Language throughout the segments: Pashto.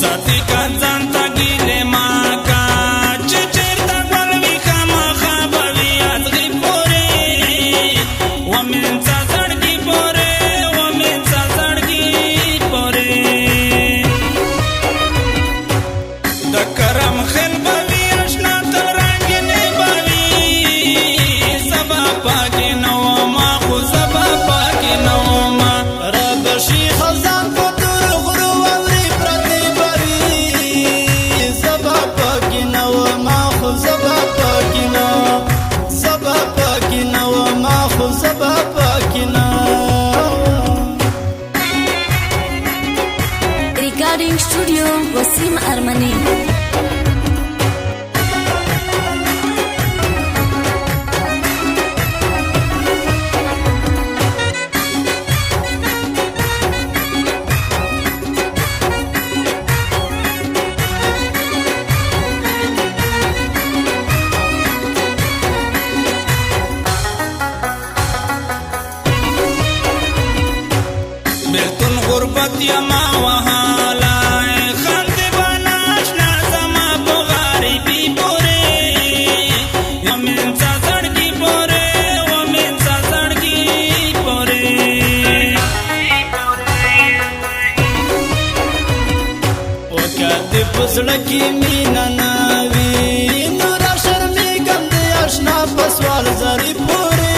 ساتي کا ځان ته ګیلې ماکا چې چېرته ګل وي خامخا به وي ازغي پورې ومنځه زړګي پورې ومنځه زړګي پورې د کرم خیل به وي اشنا تر رنګینې به وي سبا پاکې نه ومه خو سبا پاکې نه ومه رابشي خزان په تور غرو واوري پرتې به وي سبا پاکې نه ومه خو سبا پاکې نه سبا پاکې نه ومه خو سبا پاکې نه Recording Studio Wasim Armani. بیلتون غربت یما وحالا خلد بناشنا زما په غریبی پورې ومنځه زړګي پورې ومنځه زړګي پورې وکړه په زړه کې مینه نه وي نو را شرمېږم د اشنا په سوال زرې پورې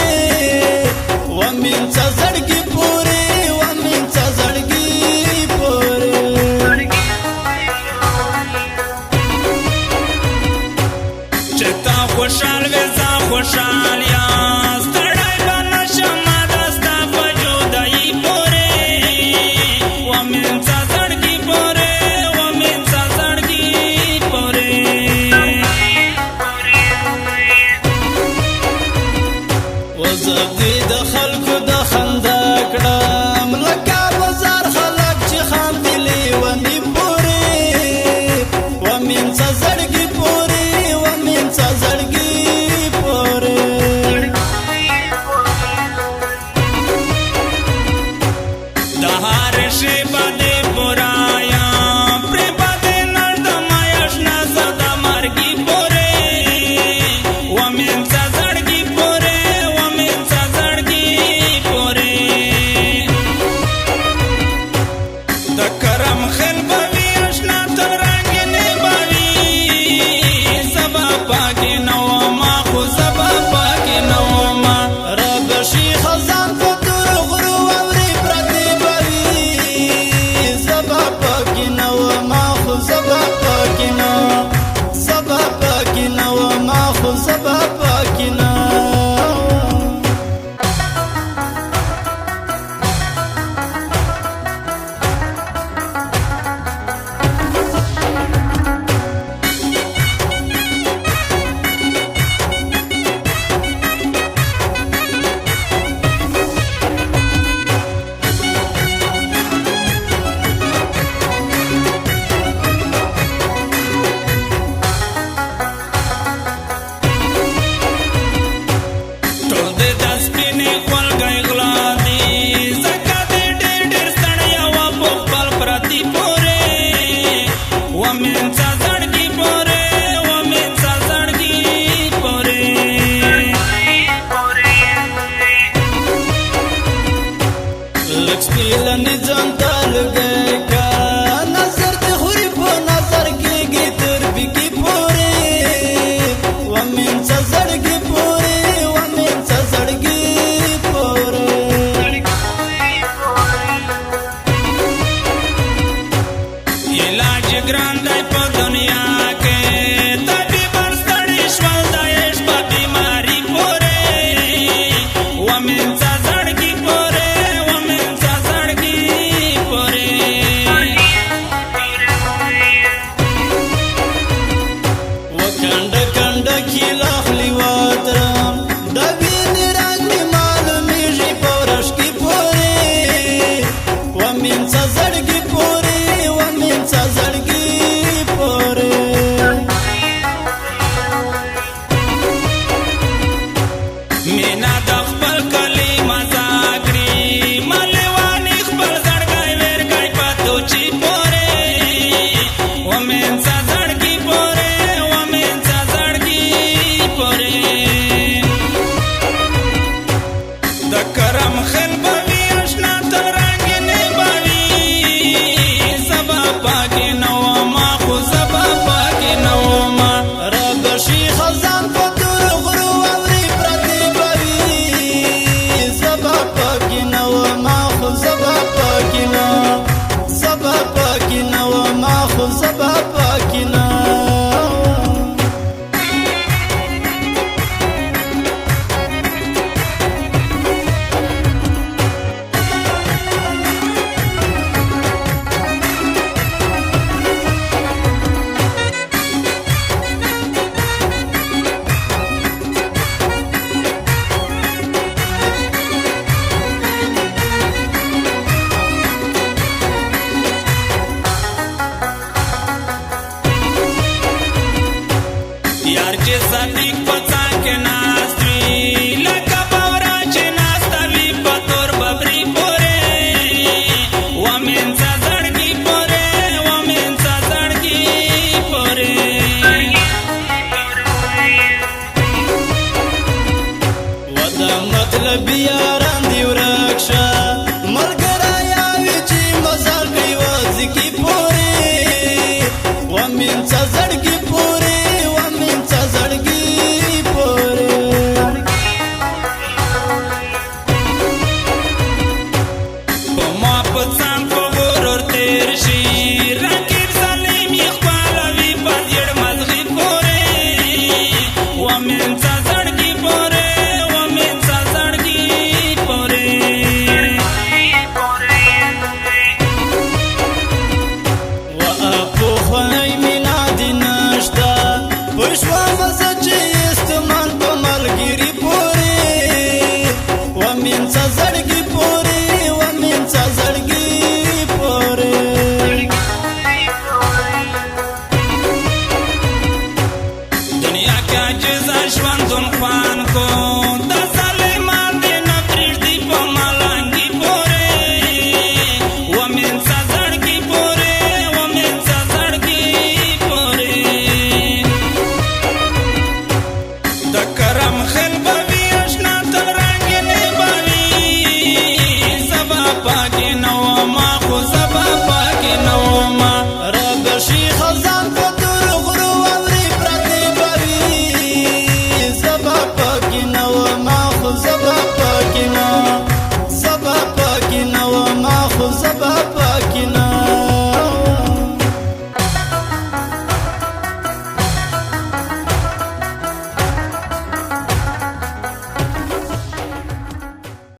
ومنځه زړګي پورې ومنځه زړګي پورې چې تا خوشحال وې زه خوشحال یم ستړی به نه شم د ستا په جدایي پورې ومنځه زړګي پورې ومنځه زړګي پورې وزه دې د خلکو د خندا کړم لکه بازار خلک چې خاندي لیوني پورې ومنځه زړګي پورې ومنځه زړګي پورې د هر شی باندې پورایا پر باندې نړدم اشنا زدا مرګي پورې ومنځه زړګي پورې ومنځه زړګي پورې د کرم خیل به وي اشنا تر رنګینې به وي سبا پاکې نه ومه خو سبا پاکې نه ومه رابشي خزان په تور غرو واوري پرتې به وي سبا پاکې نه ومه خو سبا پاکې نه سبا پاکې نه ومه خو سبا پاکې نه ټول دې د سپینې خولګۍ غلا دي ځکه دې ډېر ډېر ستړیا وه په خپل پردي پورې ومنځه زړګي پورې ومنځه زړګي پورې لږ سپېلنې ځان ته لږی که نظر دې خوري په نظر کېږي تر بیکي پورې ومنځه زړګي پورې ومنځه زړګي پورې علاج ګران دی په دنیا کې طبیبان ستړي شول د عشق په بیماري پورې ومنځه زړګي پورې ومنځه زړګي پورې وکنډه کنډه کې لاخلي واترم د وینې رنګ مې معلومېږي په ورشکې پورې ومنځه زړګي پورې ومنځه زړګي پورې سبا پاکینا यार जे साथी पचा के नास्त्री लका बावरा चे नास्तावी पतोर बबरी पोरे वमेंचा जडगी पोरे वमेंचा जडगी पोरे वदा मतलब यारां दिवरक्षा मलगरा यावीची मजाल वजकी पोरे वमेंचा